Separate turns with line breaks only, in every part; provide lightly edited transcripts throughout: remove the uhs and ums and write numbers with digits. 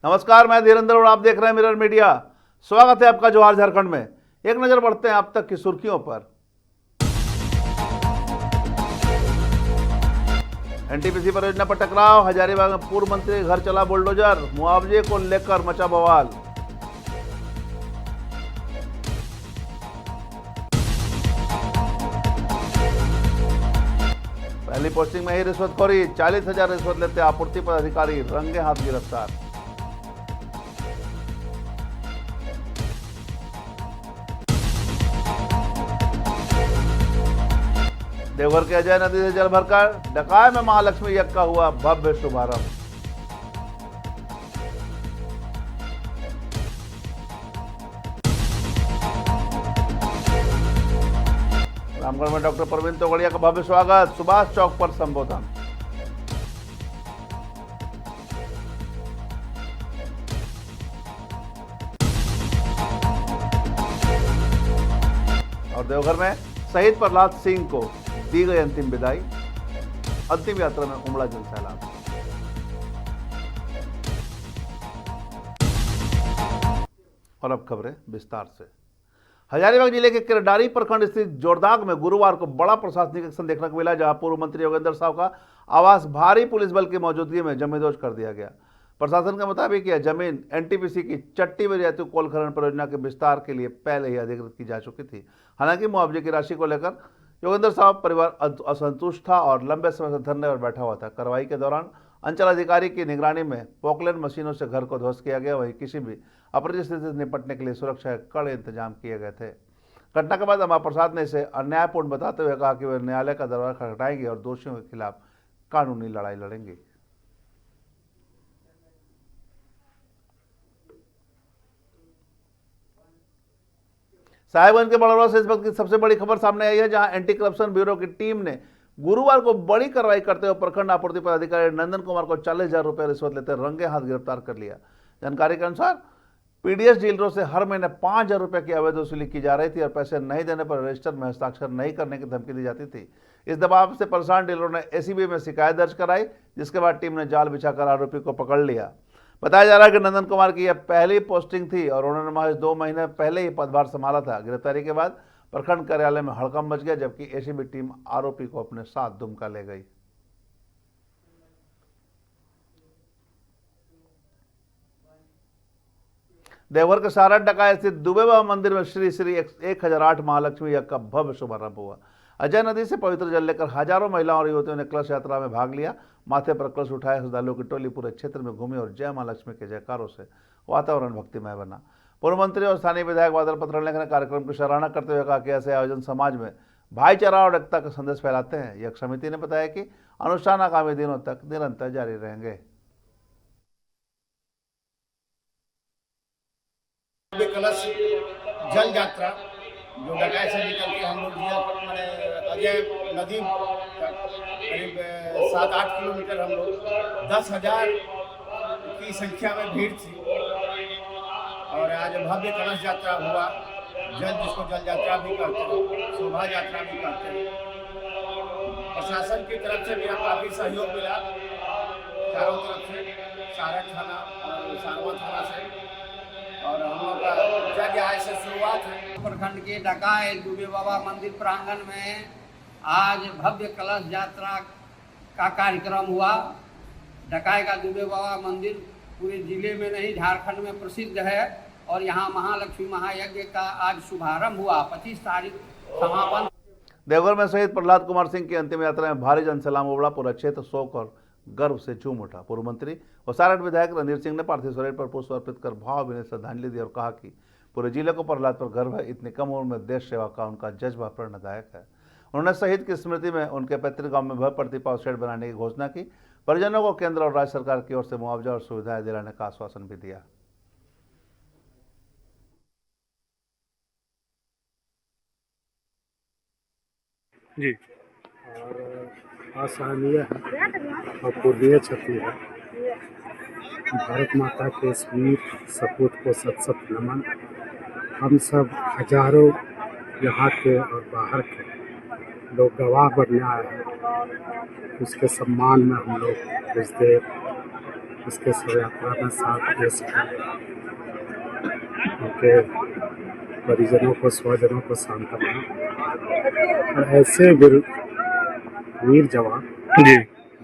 नमस्कार, मैं धीरेन्द्र और आप देख रहे हैं मिरर मीडिया। स्वागत है आपका जोहार झारखंड में। एक नजर बढ़ते हैं अब तक की सुर्खियों पर। एनटीपीसी परियोजना पर टकराव, हजारीबाग में पूर्व मंत्री के घर चला बुलडोजर, मुआवजे को लेकर मचा बवाल। पहली पोस्टिंग में ही रिश्वतखोरी, 40,000 रिश्वत लेते आपूर्ति पदाधिकारी रंगे हाथ गिरफ्तार। देवघर के अजय नदी से जल भरकर डकाय में महालक्ष्मी यज्ञ का हुआ भव्य शुभारंभ। रामगढ़ में डॉक्टर प्रवीण तोगड़िया का भव्य स्वागत, सुभाष चौक पर संबोधन। और देवघर में शहीद प्रहलाद सिंह को दी गई अंतिम विदाई, अंतिम यात्रा में उमड़ा जन सैलाब। और अब खबरें विस्तार से। हजारीबाग जिले के किरडारी प्रखंड स्थित जोरदाग में गुरुवार को बड़ा प्रशासनिक एक्शन देखने को मिला, जहां पूर्व मंत्री योगेंद्र साहु का आवास भारी पुलिस बल की मौजूदगी में जमींदोज कर दिया गया। प्रशासन के मुताबिक यह जमीन एनटीपीसी की चट्टी में रेतु कोल खनन परियोजना के विस्तार के लिए पहले ही अधिकृत की जा चुकी थी। हालांकि मुआवजे की राशि को लेकर योगेंद्र साहु परिवार असंतुष्ट था और लंबे समय से धरने पर बैठा हुआ था। कार्रवाई के दौरान अंचल अधिकारी की निगरानी में पोकलेन मशीनों से घर को ध्वस्त किया गया। वहीं किसी भी अपरिचित स्थिति से निपटने के लिए सुरक्षा के कड़े इंतजाम किए गए थे। घटना के बाद अमा प्रसाद ने इसे अन्यायपूर्ण बताते हुए कहा कि वे न्यायालय का दरवाजा खटखटाएंगे और दोषियों के खिलाफ कानूनी लड़ाई लड़ेंगे। साहिबगंज के बड़ौदा से इस वक्त की सबसे बड़ी खबर सामने आई है, जहां एंटी करप्शन ब्यूरो की टीम ने गुरुवार को बड़ी कार्रवाई करते हुए प्रखंड आपूर्ति पदाधिकारी नंदन कुमार को 40,000 रुपये रिश्वत लेते रंगे हाथ गिरफ्तार कर लिया। जानकारी के अनुसार पीडीएस डीलरों से हर महीने 5,000 रुपये की अवैध वसूली की जा रही थी और पैसे नहीं देने पर रजिस्टर में हस्ताक्षर नहीं करने की धमकी दी जाती थी। इस दबाव से परेशान डीलरों ने एसीबी में शिकायत दर्ज कराई, जिसके बाद टीम ने जाल बिछाकर आरोपी को पकड़ लिया। बताया जा रहा है कि नंदन कुमार की यह पहली पोस्टिंग थी और उन्होंने महज 2 महीने पहले ही पदभार संभाला था। गिरफ्तारी के बाद प्रखंड कार्यालय में हड़कंप मच गया, जबकि एसीबी टीम आरोपी को अपने साथ दुमका ले गई। देवघर के सारथ डकाय स्थित दुबे बाबा मंदिर में श्री श्री 1008 महालक्ष्मी यज्ञ का भव्य शुभारंभ हुआ। अजय नदी से पवित्र जल लेकर हजारों महिलाओं और युवतियों ने कलश यात्रा में भाग लिया। माथे पर कलश उठाए श्रद्धालुओं की टोली पूरे क्षेत्र में घूमी और जय मां लक्ष्मी के जयकारों से वातावरण भक्तिमय बना। पूर्व मंत्री और स्थानीय विधायक बादल पत्रलेखन ने कार्यक्रम की सराहना करते हुए कहा कि ऐसे आयोजन समाज में भाईचारा और एकता का संदेश फैलाते हैं। यज्ञ समिति ने बताया कि अनुष्ठान आगामी दिनों तक निरंतर जारी रहेंगे।
कलश जल यात्रा जो डकाय से निकल के हम लोग अजय नदी करीब 7-8 किलोमीटर हम लोग 10,000 की संख्या में भीड़ थी और आज भव्य कलश यात्रा हुआ। जिसको जल यात्रा भी कहते हैं, शोभा यात्रा भी कहते हैं। प्रशासन की तरफ से भी काफी सहयोग मिला, चारों तरफ से, सारथ थाना और सारवा थाना से, और हम लोग का जग आज से शुरुआत है।
प्रखंड के डकाय दुबे बाबा मंदिर प्रांगण में आज भव्य कलश यात्रा का कार्यक्रम हुआ। डकाय का दुबे बाबा मंदिर पूरे जिले में नहीं झारखंड में प्रसिद्ध है और यहाँ महालक्ष्मी महायज्ञ का आज शुभारंभ हुआ। 25 तारीख समापन।
देवघर में शहीद प्रहलाद कुमार सिंह की अंतिम यात्रा में भारी जनसैलाब उमड़ा। पूरा क्षेत्र शोक और गर्व से झूम उठा। पूर्व मंत्री और सारठ विधायक रणधीर सिंह ने पार्थिव शरीर पर पुष्प अर्पित कर भावभीनी श्रद्धांजलि दी और कहा कि पूरे जिले को प्रहलाद पर गर्व है। इतनी कम उम्र में देश सेवा का उनका जज्बा प्रेरणादायक है। उन्होंने शहीद की स्मृति में उनके पैतृक गांव में भव्य प्रतिपा शेड बनाने की घोषणा की। परिजनों को केंद्र और राज्य सरकार की ओर से मुआवजा और सुविधाएं दिलाने का आश्वासन भी दिया।
जी, और असहनीय है और पूर्णीय क्षति है। भारत माता के इस वीर सपूत को सत नमन। हम सब हजारों यहाँ के और बाहर के लोग गवाह बनने आए हैं। उसके सम्मान में हम लोग कुछ देर उसके शव यात्रा में साथ दे सकें, उनके परिजनों को, स्वजनों को सांत्वना। और ऐसे वीर जवान
जी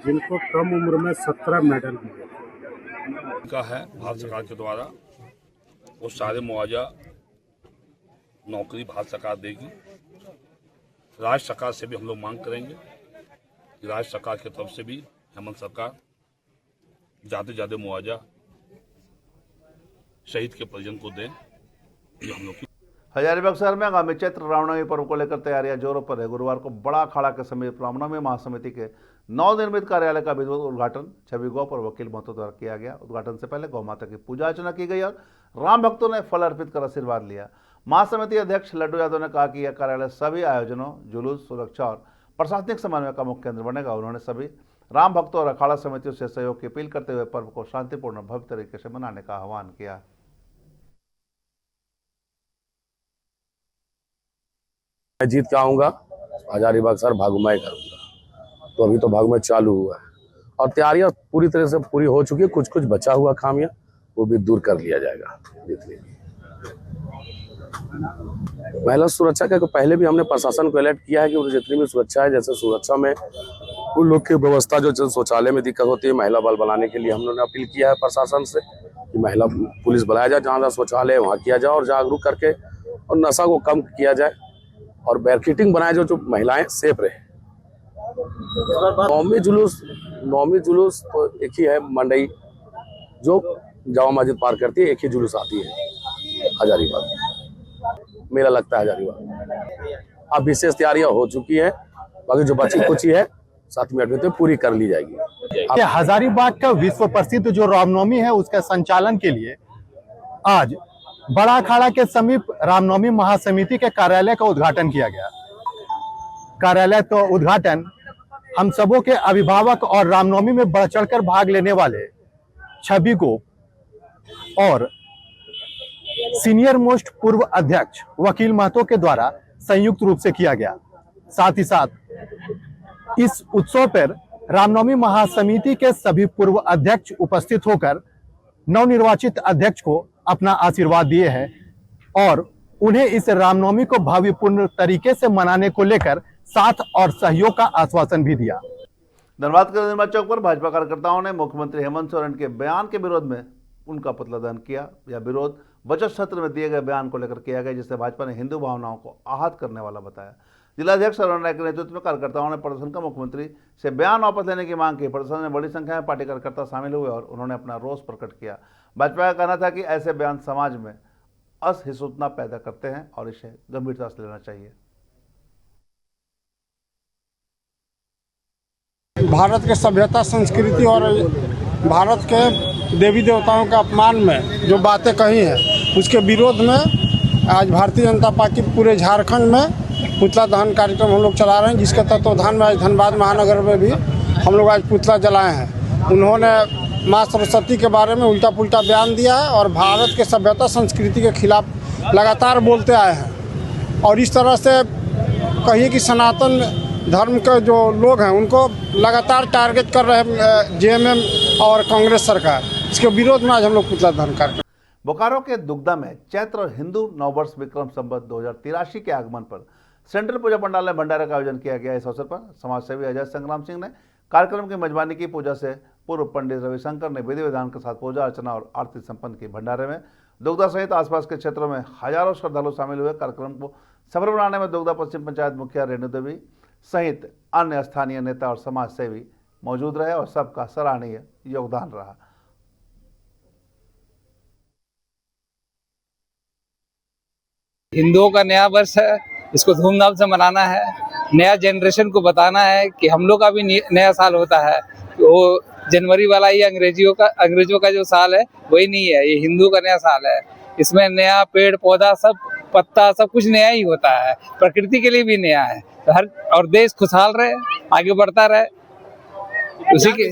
जिनको कम उम्र में 17 मेडल मिले
का है भारत सरकार के द्वारा, वो सारे मुआवजा नौकरी भारत सरकार देगी। राज्य सरकार से भी हम लोग मांग करेंगे कि राज्य सरकार की तरफ से भी हेमंत सरकार ज़्यादा से ज़्यादा मुआवजा शहीद के परिजन को दें। ये हम लोग की
हजारीबाग शहर में आगामी चैत्र रामनवमी पर्व को लेकर तैयारियां जोरों पर है। गुरुवार को बड़ा अखाड़ा के समीप रामनवमी महासमिति के नवनिर्मित कार्यालय का विधिवत उद्घाटन छवि गौ और वकील महतो द्वारा किया गया। उद्घाटन से पहले गौ माता की पूजा अर्चना की गई और राम भक्तों ने फल अर्पित कर आशीर्वाद लिया। महासमिति अध्यक्ष लड्डू यादव ने कहा कि यह कार्यालय सभी आयोजनों, जुलूस, सुरक्षा और प्रशासनिक समन्वय का मुख्य केंद्र बनेगा। उन्होंने सभी राम भक्तों और अखाड़ा समितियों से सहयोग की अपील करते हुए पर्व को शांतिपूर्ण भव्य तरीके से मनाने का आह्वान किया।
मैं जीत के आऊँगा, हजारीबाग सर भागुमय करूँगा। तो अभी तो भागुमय चालू हुआ है और तैयारियां पूरी तरह से पूरी हो चुकी है। कुछ कुछ बचा हुआ खामियां वो भी दूर कर लिया जाएगा। महिला सुरक्षा का पहले भी हमने प्रशासन को अलर्ट किया है कि उन्हें जितनी भी सुरक्षा है, जैसे सुरक्षा में उन लोग की व्यवस्था जो शौचालय में दिक्कत होती है, महिला बल बनाने के लिए हम लोगों ने अपील किया है प्रशासन से कि महिला पुलिस बुलाया जाए, जहाँ शौचालय है वहाँ किया जाए और जागरूक करके और नशा को कम किया जाए और बैरिकेडिंग बनाए जो महिलाएं सेफ रहे। नौमी जुलूस तो एक ही है, मंडई जो जामा मस्जिद पार करती है, एक ही जुलूस आती है हजारीबाग, मेला लगता है हजारीबाग। अब विशेष तैयारियां हो चुकी है, बाकी जो बची कुची है 7 मिनट में तो पूरी कर ली जाएगी।
हजारीबाग का विश्व प्रसिद्ध जो रामनवमी है उसके संचालन के लिए आज बड़ा अखाड़ा के समीप रामनवमी महासमिति के कार्यालय का उद्घाटन किया गया। कार्यालय तो उद्घाटन हम सबों के अभिभावक और रामनवमी में बढ़ चढ़कर भाग लेने वाले छवि गोप और सीनियर मोस्ट पूर्व अध्यक्ष वकील महतो के द्वारा संयुक्त रूप से किया गया। साथ ही साथ इस उत्सव पर रामनवमी महासमिति के सभी पूर्व अध्यक्ष उपस्थित होकर नवनिर्वाचित अध्यक्ष को अपना आशीर्वाद दिए हैं और उन्हें इस रामनवमी को भावपूर्ण तरीके से मनाने को लेकर साथ और सहयोग का आश्वासन भी दिया।
धनबाद के निर्मल चौक पर भाजपा कार्यकर्ताओं ने मुख्यमंत्री हेमंत सोरेन के बयान के विरोध में उनका पुतला दहन किया। यह विरोध बजट सत्र में दिए गए बयान को लेकर किया गया, जिससे भाजपा ने हिंदू भावनाओं को आहत करने वाला बताया। जिलाध्यक्ष अरुण राय के नेतृत्व में कार्यकर्ताओं ने प्रदर्शन का मुख्यमंत्री से बयान वापस लेने की मांग की। प्रदर्शन में बड़ी संख्या में पार्टी कार्यकर्ता शामिल हुए और उन्होंने अपना रोष प्रकट किया। भाजपा का कहना था कि ऐसे बयान समाज में असहिष्णुता पैदा करते हैं और इसे गंभीरता से लेना चाहिए।
भारत के सभ्यता, संस्कृति और भारत के देवी देवताओं के अपमान में जो बातें कही हैं उसके विरोध में आज भारतीय जनता पार्टी पूरे झारखंड में पुतला दहन कार्यक्रम हम लोग चला रहे हैं, जिसके तत्वाधान में आज धनबाद महानगर में भी हम लोग आज पुतला जलाए हैं। उन्होंने माँ सरस्वती के बारे में उल्टा पुल्टा बयान दिया है और भारत के सभ्यता संस्कृति के खिलाफ लगातार बोलते आए हैं और इस तरह से कहिए कि सनातन धर्म के जो लोग हैं उनको लगातार टारगेट कर रहे हैं जेएमएम और कांग्रेस सरकार। इसके विरोध में आज हम लोग पुतला दहन कार्यक्रम।
बोकारो के दुग्धा में चैत्र और हिंदू नववर्ष विक्रम संवत 2083 के आगमन पर सेंट्रल पूजा पंडाल में भंडारे का आयोजन किया गया। इस अवसर पर समाजसेवी अजय संग्राम सिंह ने कार्यक्रम की मेजबानी की। पूजा से पूर्व पंडित रविशंकर ने विधि विधान के साथ पूजा अर्चना और आरती संपन्न की। भंडारे में दुग्धा सहित आसपास के क्षेत्रों में हजारों श्रद्धालु शामिल हुए। कार्यक्रम को सफल बनाने में दुग्धा पश्चिम पंचायत मुखिया रेणु देवी सहित अन्य स्थानीय नेता और समाज सेवी मौजूद रहे और सबका सराहनीय योगदान रहा।
हिंदुओं का नया वर्ष है, इसको धूमधाम से मनाना है। नया जनरेशन को बताना है कि हम लोग का भी नया साल होता है। वो जनवरी वाला ये अंग्रेजों का जो साल है वही नहीं है, ये हिंदू का नया साल है। इसमें नया पेड़ पौधा सब पत्ता सब कुछ नया ही होता है, प्रकृति के लिए भी नया है। तो हर और देश खुशहाल रहे, आगे बढ़ता रहे। उसी के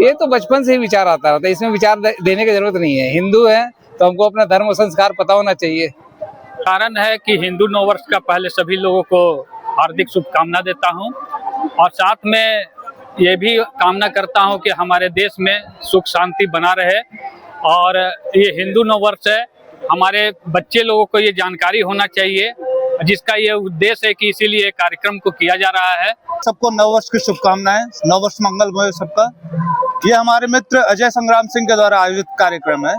ये तो बचपन से ही विचार आता रहता है, इसमें विचार देने की जरूरत नहीं है। हिंदू है तो हमको अपना धर्म और संस्कार पता होना चाहिए।
कारण है कि हिंदू नववर्ष का पहले सभी लोगों को हार्दिक शुभकामना देता हूं और साथ में ये भी कामना करता हूं कि हमारे देश में सुख शांति बना रहे। और ये हिंदू नववर्ष है, हमारे बच्चे लोगों को ये जानकारी होना चाहिए, जिसका ये उद्देश्य है कि इसीलिए कार्यक्रम को किया जा रहा है।
सबको नववर्ष की शुभकामनाएं, नववर्ष मंगलमय सबका। ये हमारे मित्र अजय संग्राम सिंह के द्वारा आयोजित कार्यक्रम है।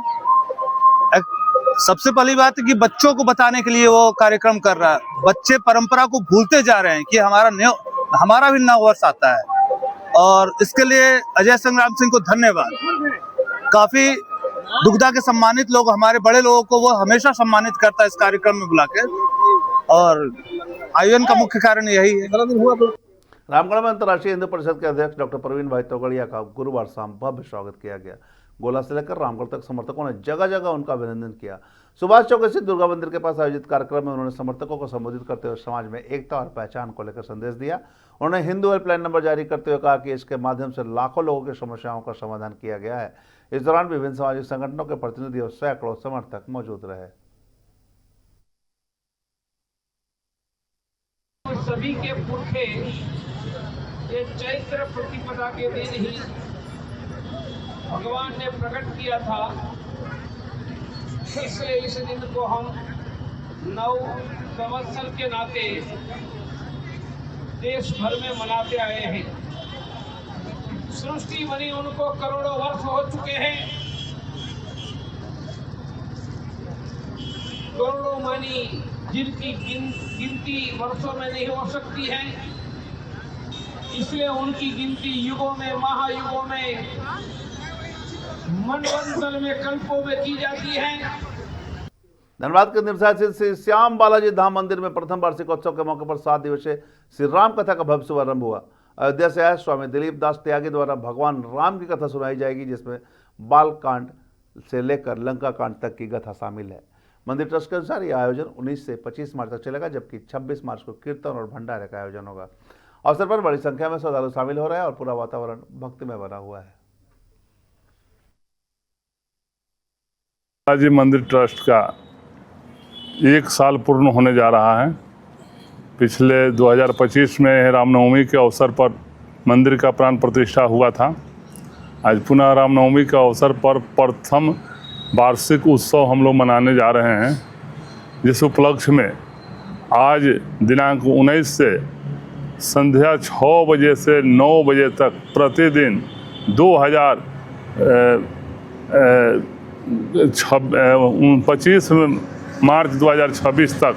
सबसे पहली बात है कि बच्चों को बताने के लिए वो कार्यक्रम कर रहा है। बच्चे परंपरा को भूलते जा रहे हैं कि हमारा भी नववर्ष आता है, और इसके लिए अजय संग्राम सिंह को धन्यवाद। काफी दुग्धा के सम्मानित लोग, हमारे बड़े लोगों को वो हमेशा सम्मानित करता है इस कार्यक्रम में बुला के, और आयोजन का मुख्य कारण यही है।
रामगढ़ में अंतर्राष्ट्रीय हिंदू परिषद के अध्यक्ष डॉक्टर प्रवीण भाई तोगड़िया का गुरुवार शाम भव्य स्वागत किया गया। गोला से लेकर रामगढ़ तक समर्थकों ने जगह जगह उनका अभिनंदन किया। सुभाष चौक स्थित दुर्गा मंदिर के पास आयोजित कार्यक्रम में उन्होंने समर्थकों को संबोधित करते हुए समाज में एकता और पहचान को लेकर संदेश दिया। उन्होंने हिंदू हेल्पलाइन नंबर जारी करते हुए कहा कि इसके माध्यम से लाखों लोगों की समस्याओं का समाधान किया गया है। इस दौरान विभिन्न सामाजिक संगठनों के प्रतिनिधि और सैकड़ों समर्थक मौजूद रहे।
सभी के पुरखे ये चैत्र प्रतिपदा के दिन ही भगवान ने प्रकट किया था, इसलिए इस दिन को हम नव संवत्सर के नाते देश भर में मनाते आए हैं। सृष्टि बनी उनको करोड़ों वर्ष हो चुके हैं। करोड़ों मानी जिनकी गिनती वर्षों में नहीं हो सकती है, इसलिए उनकी गिनती युगों में, महायुगों में, मनवंतर में, कल्पों में की जाती है।
धनबाद के निर्साद श्री श्याम बालाजी धाम मंदिर में प्रथम वार्षिकोत्सव के मौके पर 7 दिवसीय श्री राम कथा का भव्य शुभारंभ हुआ। अयोध्या से आए स्वामी दिलीप दास त्यागी द्वारा भगवान राम की कथा सुनाई जाएगी, जिसमें बाल कांड से लेकर लंका कांड तक की कथा शामिल है। मंदिर ट्रस्ट के अनुसार यह आयोजन 19 से 25 मार्च तक चलेगा, जबकि 26 मार्च को कीर्तन और भंडारे का आयोजन होगा। अवसर पर बड़ी संख्या में श्रद्धालु शामिल हो रहे हैं और पूरा वातावरण भक्तिमय बना हुआ है।
बालाजी मंदिर ट्रस्ट का 1 साल पूर्ण होने जा रहा है। पिछले 2025 में रामनवमी के अवसर पर मंदिर का प्राण प्रतिष्ठा हुआ था। आज पुनः रामनवमी के अवसर पर प्रथम वार्षिक उत्सव हम लोग मनाने जा रहे हैं, जिस उपलक्ष्य में आज दिनांक 19 से संध्या 6 बजे से 9 बजे तक प्रतिदिन 25 मार्च 2026 तक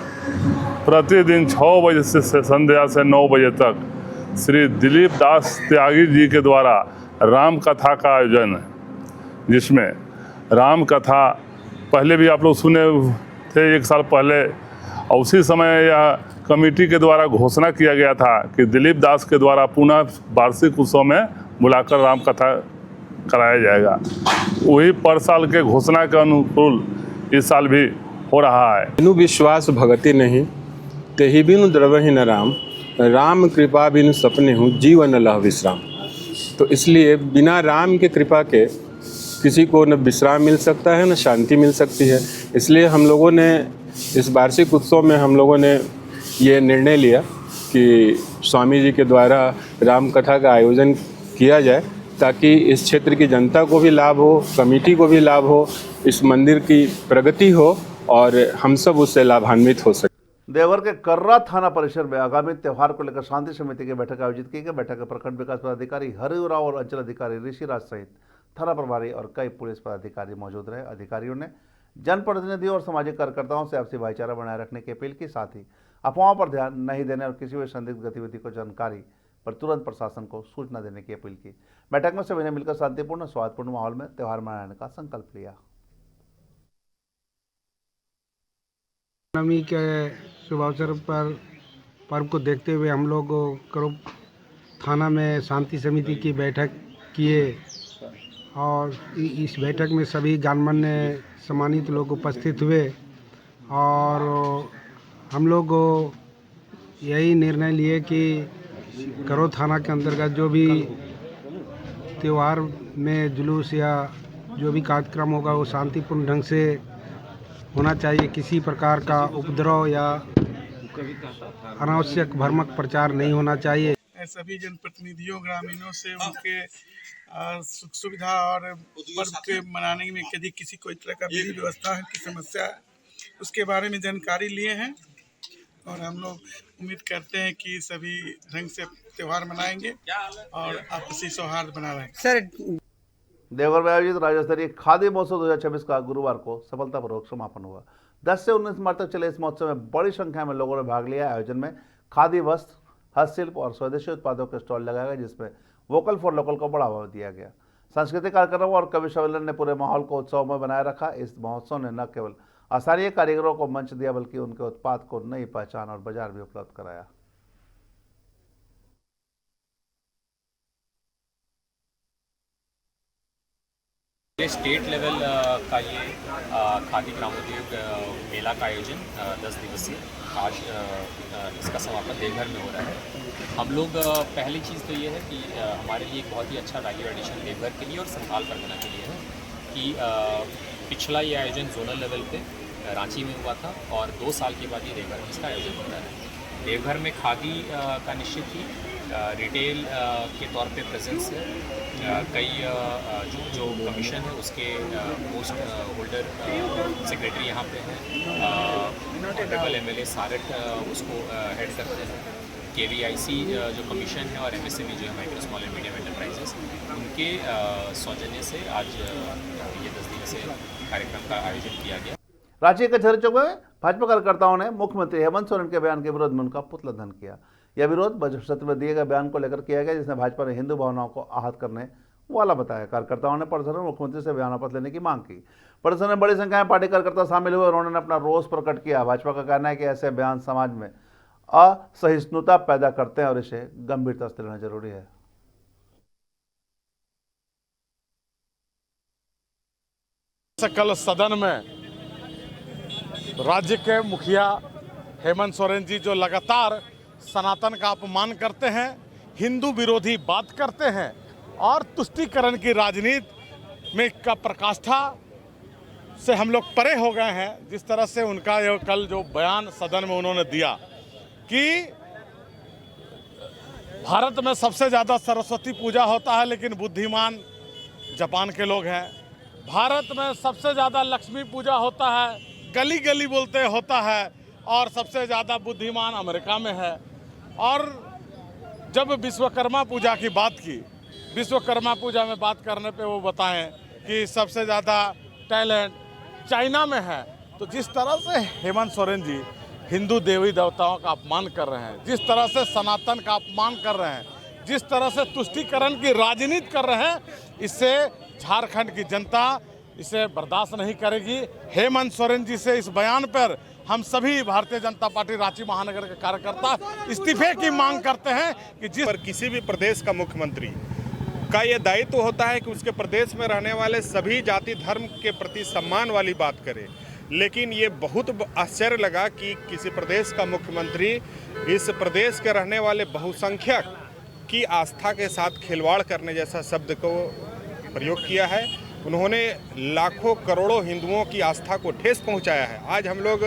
प्रतिदिन 6 बजे से संध्या से 9 बजे तक श्री दिलीप दास त्यागी जी के द्वारा राम कथा का आयोजन है, जिसमें राम कथा पहले भी आप लोग सुने थे 1 साल पहले, और उसी समय यह कमेटी के द्वारा घोषणा किया गया था कि दिलीप दास के द्वारा पुनः वार्षिक उत्सव में बुलाकर राम कथा कराया जाएगा। वही पर साल के घोषणा के अनुकूल इस साल भी हो रहा है।
बिनु विश्वास भगति नहीं, तेहि बिनु द्रवहि न राम, राम कृपा बिनु सपने हूँ, जीवन लह विश्राम। तो इसलिए बिना राम के कृपा के किसी को न विश्राम मिल सकता है, न शांति मिल सकती है। इसलिए हम लोगों ने इस वार्षिक उत्सव में हम लोगों ने ये निर्णय लिया कि स्वामी जी के द्वारा राम कथा का आयोजन किया जाए, ताकि इस क्षेत्र की जनता को भी लाभ हो, कमेटी को भी लाभ हो, इस मंदिर की प्रगति हो और हम सब उससे लाभान्वित हो सके।
देवघर के कर्रा थाना परिसर में आगामी त्यौहार को लेकर शांति समिति की बैठक आयोजित की गई। बैठक में प्रखंड विकास पदाधिकारी हरिराव राव और अंचल अधिकारी ऋषिराज सहित थाना प्रभारी और कई पुलिस पदाधिकारी मौजूद रहे। अधिकारियों ने जनप्रतिनिधियों और सामाजिक कार्यकर्ताओं से आपसी भाईचारा बनाए रखने की अपील की, साथ ही अफवाहों पर ध्यान नहीं देने और किसी भी संदिग्ध गतिविधि को जानकारी पर तुरंत प्रशासन को सूचना देने की अपील की। बैठक में सभी ने मिलकर शांतिपूर्ण सौहार्दपूर्ण माहौल में त्यौहार मनाने का संकल्प लिया।
नवमी के शुभ अवसर पर पर्व को देखते हुए हम लोग करो थाना में शांति समिति की बैठक किए और इस बैठक में सभी गणमान्य सम्मानित लोग उपस्थित हुए और हम लोग यही निर्णय लिए कि करो थाना के अंतर्गत जो भी त्यौहार में जुलूस या जो भी कार्यक्रम होगा वो शांतिपूर्ण ढंग से होना चाहिए। किसी प्रकार का उपद्रव या अनावश्यक भ्रामक प्रचार नहीं होना चाहिए।
सभी जनप्रतिनिधियों ग्रामीणों से उनके सुख सुविधा और पर्व के मनाने में यदि किसी कोई तरह का विधि व्यवस्था की समस्या है उसके बारे में जानकारी लिए हैं और हम लोग उम्मीद करते हैं कि सभी ढंग से त्यौहार मनाएंगे और आपसी सौहार्द बना रहेंगे।
सर
देवघर में आयोजित राज्य स्तरीय खादी महोत्सव 2026 का गुरुवार को सफलतापूर्वक समापन हुआ। 10 से 19 मार्च तक चले इस महोत्सव में बड़ी संख्या में लोगों ने भाग लिया। आयोजन में खादी वस्त्र, हस्तशिल्प और स्वदेशी उत्पादों के स्टॉल लगाए गए, जिसमें वोकल फॉर लोकल को बढ़ावा दिया गया। सांस्कृतिक कार्यक्रमों और कवि सम्मेलन ने पूरे माहौल को उत्सव में बनाए रखा। इस महोत्सव ने न केवल स्थानीय कारीगरों को मंच दिया बल्कि उनके उत्पाद को नई पहचान और बाजार भी उपलब्ध कराया।
स्टेट लेवल का ये खादी ग्रामोद्योग मेला का आयोजन 10 दिवसीय आज इसका समापन देवघर में हो रहा है। हम लोग पहली चीज़ तो ये है कि हमारे लिए एक बहुत ही अच्छा वैल्यू एडिशन देवघर के लिए और संथाल परगना के लिए है कि पिछला ये आयोजन जोनल लेवल पे रांची में हुआ था और 2 साल के बाद ये देवघर में इसका आयोजन होता है। देवघर में खादी का निश्चित ही रिटेल के तौर पे प्रेजेंस है। कई जो कमीशन है उसके पोस्ट होल्डर सेक्रेटरी यहाँ पे हैं। ऑनरेबल MLA सारट उसको हेड करते हैं। KVIC जो कमीशन है और MSME जो है micro small and medium enterprises, उनके सौजन्य से आज ये 10 दिवसीय कार्यक्रम का आयोजन किया गया।
रांची के झरी चौक में भाजपा कार्यकर्ताओं ने मुख्यमंत्री हेमंत सोरेन के बयान के विरोध में उनका पुतला दहन किया। यह विरोध बजट सत्र में दिए गए बयान को लेकर किया गया, जिसमें भाजपा ने हिंदू भावनाओं को आहत करने वाला बताया। कार्यकर्ताओं ने प्रदर्शन में मुख्यमंत्री से बयान वापस लेने की मांग की। प्रदर्शन में बड़ी संख्या में पार्टी कार्यकर्ता शामिल हुए और उन्होंने अपना रोष प्रकट किया। भाजपा का कहना है कि ऐसे बयान समाज में असहिष्णुता पैदा करते हैं और इसे गंभीरता से लेना जरूरी है।
कल सदन में राज्य के मुखिया हेमंत सोरेन जी जो लगातार सनातन का अपमान करते हैं, हिंदू विरोधी बात करते हैं और तुष्टीकरण की राजनीति में का प्रकाष्ठा से हम लोग परे हो गए हैं। जिस तरह से उनका ये कल जो बयान सदन में उन्होंने दिया कि भारत में सबसे ज़्यादा सरस्वती पूजा होता है लेकिन बुद्धिमान जापान के लोग हैं। भारत में सबसे ज़्यादा लक्ष्मी पूजा होता है, गली गली बोलते होता है, और सबसे ज़्यादा बुद्धिमान अमेरिका में है। और जब विश्वकर्मा पूजा की बात की, विश्वकर्मा पूजा में बात करने पे वो बताएं कि सबसे ज़्यादा टैलेंट चाइना में है। तो जिस तरह से हेमंत सोरेन जी हिंदू देवी देवताओं का अपमान कर रहे हैं, जिस तरह से सनातन का अपमान कर रहे हैं, जिस तरह से तुष्टीकरण की राजनीति कर रहे हैं, इससे झारखंड की जनता इसे बर्दाश्त नहीं करेगी। हेमंत सोरेन जी से इस बयान पर हम सभी भारतीय जनता पार्टी रांची महानगर के कार्यकर्ता इस्तीफे की मांग करते हैं कि जिस
पर किसी भी प्रदेश का मुख्यमंत्री का ये दायित्व होता है कि उसके प्रदेश में रहने वाले सभी जाति धर्म के प्रति सम्मान वाली बात करे। लेकिन ये बहुत आश्चर्य लगा कि किसी प्रदेश का मुख्यमंत्री इस प्रदेश के रहने वाले बहुसंख्यक की आस्था के साथ खिलवाड़ करने जैसा शब्द को प्रयोग किया है। उन्होंने लाखों करोड़ों हिंदुओं की आस्था को ठेस पहुंचाया है। आज हम लोग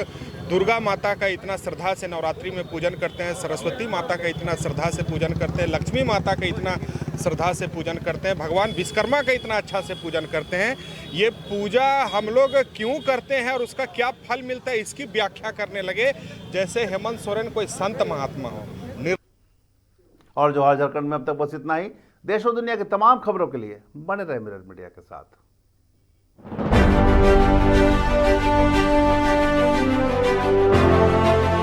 दुर्गा माता का इतना श्रद्धा से नवरात्रि में पूजन करते हैं, सरस्वती माता का इतना श्रद्धा से पूजन करते हैं, लक्ष्मी माता का इतना श्रद्धा से पूजन करते हैं, भगवान विश्वकर्मा का इतना अच्छा से पूजन करते हैं। ये पूजा हम लोग क्यों करते हैं और उसका क्या फल मिलता है, इसकी व्याख्या करने लगे जैसे हेमंत सोरेन कोई संत महात्मा हो।
और जो झारखंड में अब तक बस इतना ही। देश और दुनिया की तमाम खबरों के लिए बने रहे मिरर मीडिया के साथ।